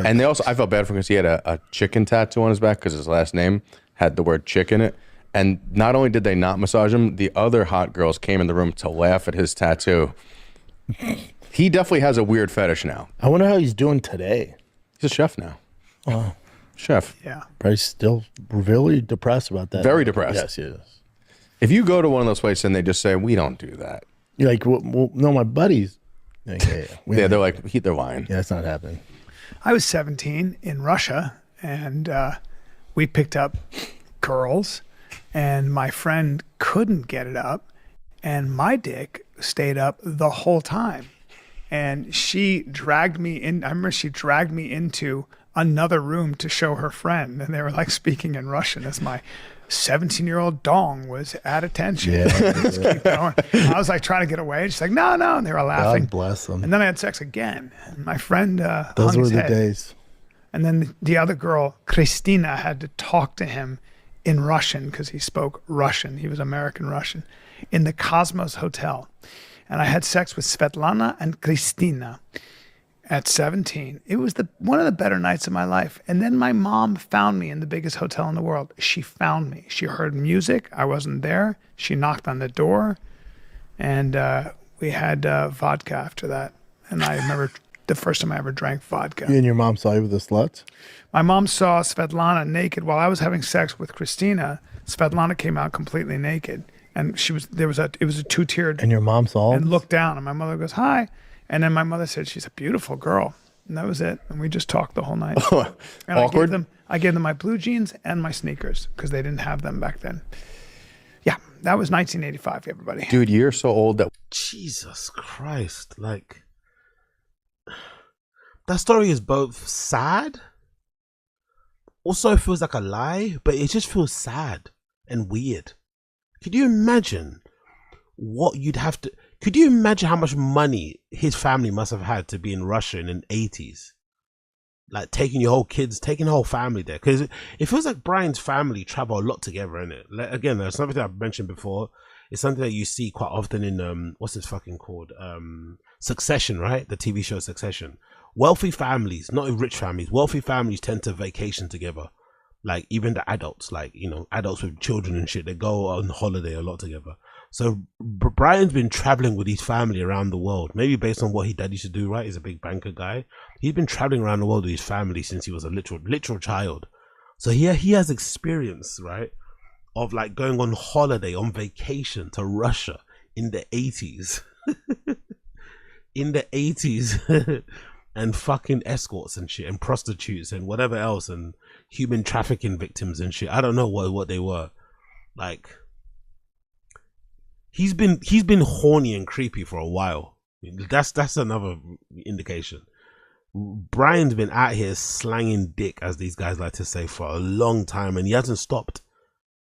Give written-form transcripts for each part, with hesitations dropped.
And they also, I felt bad for him because he had a chicken tattoo on his back because his last name had the word chick in it. And not only did they not massage him, the other hot girls came in the room to laugh at his tattoo. He definitely has a weird fetish now. I wonder how he's doing today. He's a chef now. Oh, chef. Yeah. Probably still really depressed about that. Very depressed. Yes, he is. If you go to one of those places and they just say, we don't do that. You're like, well, no, my buddies. Like, Yeah, they're like, they're lying. Yeah, it's not happening. I was 17 in Russia, and we picked up girls, and my friend couldn't get it up, and my dick stayed up the whole time. And she dragged me in. I remember she dragged me into another room to show her friend, and they were like speaking in Russian as my 17-year-old dong was at attention. Yeah. Just keep going. I was like trying to get away. She's like, no. And they were laughing. God bless them. And then I had sex again. And my friend Those hung were his the head. days. And then the other girl, Christina, had to talk to him in Russian because he spoke Russian. He was American Russian in the Cosmos Hotel. And I had sex with Svetlana and Christina at 17. It was one of the better nights of my life. And then my mom found me in the biggest hotel in the world. She found me. She heard music. I wasn't there. She knocked on the door. And we had vodka after that. And I remember the first time I ever drank vodka. You and your mom saw you with the sluts? My mom saw Svetlana naked while I was having sex with Christina. Svetlana came out completely naked. And it was a two-tiered. And your mom saw and looked down, and my mother goes, hi. And then my mother said, she's a beautiful girl. And that was it. And we just talked the whole night. And Awkward? I gave them my blue jeans and my sneakers because they didn't have them back then. Yeah, that was 1985, everybody. Dude, you're so old that... Jesus Christ. Like, that story is both sad, also it feels like a lie, but it just feels sad and weird. Could you imagine what you'd have to... Could you imagine how much money his family must have had to be in Russia in the 80s? Like taking your whole kids, taking the whole family there. Because it feels like Bryan's family travel a lot together, innit? Like, again, there's something that I've mentioned before. It's something that you see quite often in, what's this fucking called? Succession, right? The TV show Succession. Wealthy families, not rich families, wealthy families tend to vacation together. Like even the adults, like, you know, adults with children and shit, they go on holiday a lot together. So Bryan's been traveling with his family around the world, maybe based on what his dad used to do, right? He's a big banker guy. He's been traveling around the world with his family since he was a literal child. So he has experience, right, of like going on holiday, on vacation to Russia in the 80s. In the 80s. And fucking escorts and shit and prostitutes and whatever else and human trafficking victims and shit. I don't know what they were. Like, he's been horny and creepy for a while. That's another indication. Bryan's been out here slanging dick, as these guys like to say, for a long time, and he hasn't stopped.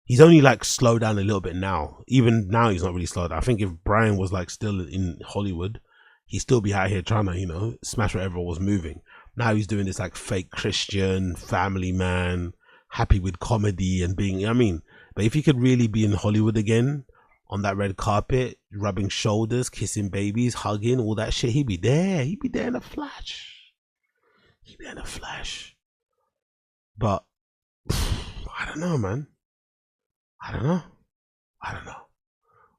He's only like slowed down a little bit now. Even now he's not really slowed down. I think if Bryan was like still in Hollywood, he'd still be out here trying to, you know, smash whatever was moving. Now he's doing this like fake Christian, family man, happy with comedy and being, I mean, but if he could really be in Hollywood again, on that red carpet, rubbing shoulders, kissing babies, hugging, all that shit, he'd be there. He'd be there in a flash. He'd be there in a flash. But, I don't know, man. I don't know.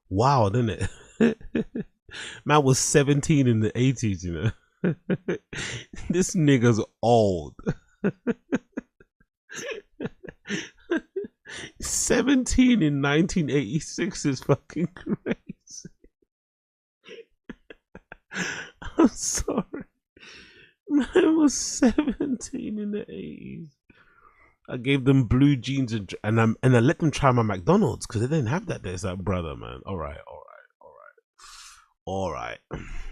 Wow, didn't it? Man was 17 in the 80s, you know. This nigga's old. 17 in 1986 is fucking crazy. I'm sorry. Man was 17 in the 80s. I gave them blue jeans and I let them try my McDonald's because they didn't have that there. It's like, brother, man. All right.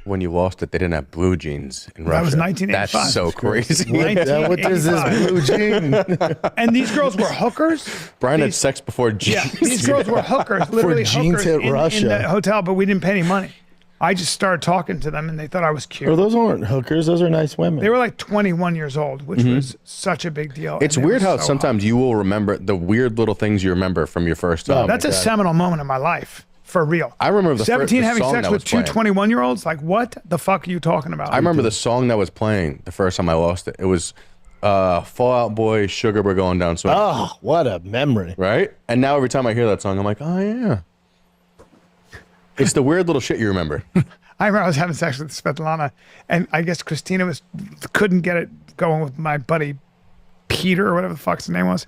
When you lost it, they didn't have blue jeans in Russia. That was 1985. That's so crazy. What is this blue jean? And these girls were hookers. Bryan had sex before jeans. Yeah, these girls were hookers, literally jeans hookers hit Russia. in the hotel, but we didn't pay any money. I just started talking to them, and they thought I was cute. Oh, those weren't hookers. Those are nice women. They were like 21 years old, which was such a big deal. It's weird how sometimes you will remember the weird little things you remember from your first time. That's a seminal moment in my life. For real. I remember the 17 having song sex that with was two playing. 21-year-olds? Like, what the fuck are you talking about? I remember the song that was playing the first time I lost it. It was Fall Out Boy, Sugar, We're Going Down Swing. Oh, what a memory. Right? And now every time I hear that song, I'm like, oh, yeah. It's the weird little shit you remember. I remember I was having sex with Svetlana, and I guess Christina couldn't get it going with my buddy Peter or whatever the fuck's his name was.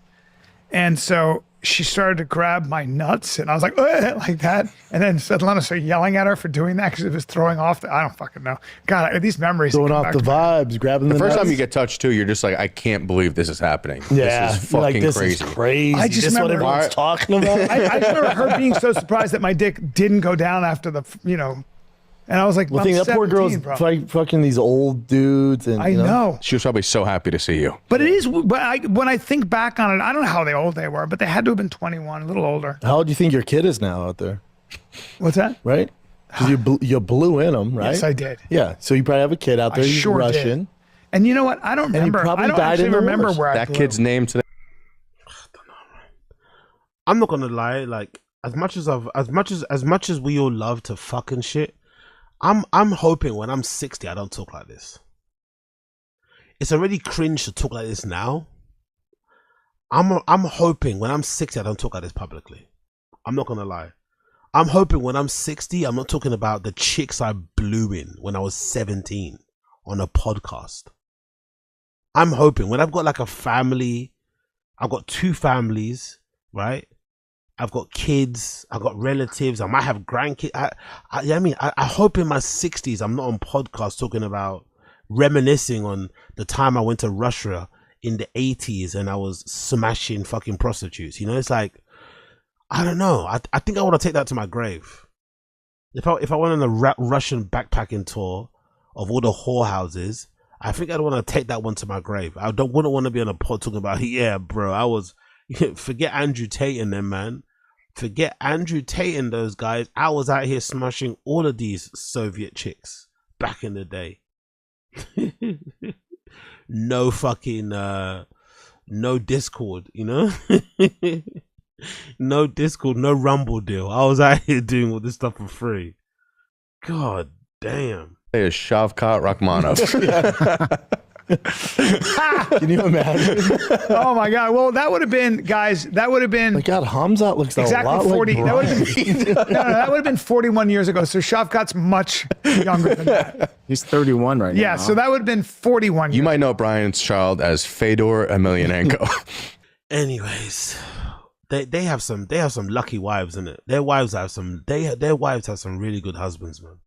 And so she started to grab my nuts, and I was like, "Ugh," like that. And then Svetlana started yelling at her for doing that because it was throwing off. I don't fucking know. God, these memories. Throwing come off back the to me. vibes, grabbing the First nuts. time you get touched, too, you're just like, I can't believe this is happening. Yeah, This is you're like, fucking this crazy. is crazy. I just this is what remember- everyone's talking about. I just remember her being so surprised that my dick didn't go down after the, and I was like, Well, I'm think that poor 17, girl's bro. fucking these old dudes, and I know. She was probably so happy to see you. But it is, but when I think back on it, I don't know how old they were, but they had to have been 21, a little older. How old do you think your kid is now out there? What's that? Right? Because you blew in him, right? Yes, I did. Yeah, so you probably have a kid out there. I He's sure Russian. did. And you know what? I don't he remember. probably I don't died actually in the remember wars. where I That blew. kid's name today. I'm not gonna lie, like as much as we all love to fuck and shit, I'm hoping when I'm 60 I don't talk like this. It's already cringe to talk like this now. I'm hoping when I'm 60 I don't talk like this publicly. I'm not gonna lie. I'm hoping when I'm 60 I'm not talking about the chicks I blew in when I was 17 on a podcast. I'm hoping when I've got like a family, I've got 2 families, right? I've got kids, I've got relatives, I might have grandkids. I hope in my 60s I'm not on podcasts talking about reminiscing on the time I went to Russia in the 80s and I was smashing fucking prostitutes. It's like, I don't know. I think I want to take that to my grave. If I went on a Russian backpacking tour of all the whorehouses, I think I'd want to take that one to my grave. Wouldn't want to be on a pod talking about, yeah, bro, I was, forget Andrew Tate and them, man. Forget Andrew Tate and those guys. I was out here smashing all of these Soviet chicks back in the day. No fucking, no Discord, no Discord, no Rumble deal. I was out here doing all this stuff for free. God damn. Hey, is Shavkat Rachmanov. Can you imagine? Oh my God! Well, that would have been, guys. That would have been My God, Hamzat looks exactly a lot 40. like That would Bryan. have been that would have been 41 years ago. So Shavkat's much younger than that. He's 31 right now. Yeah, so that would have been 41 You years. might know Brian's child as Fedor Emelianenko. Anyways, they have some lucky wives in it. Their wives have some really good husbands, man.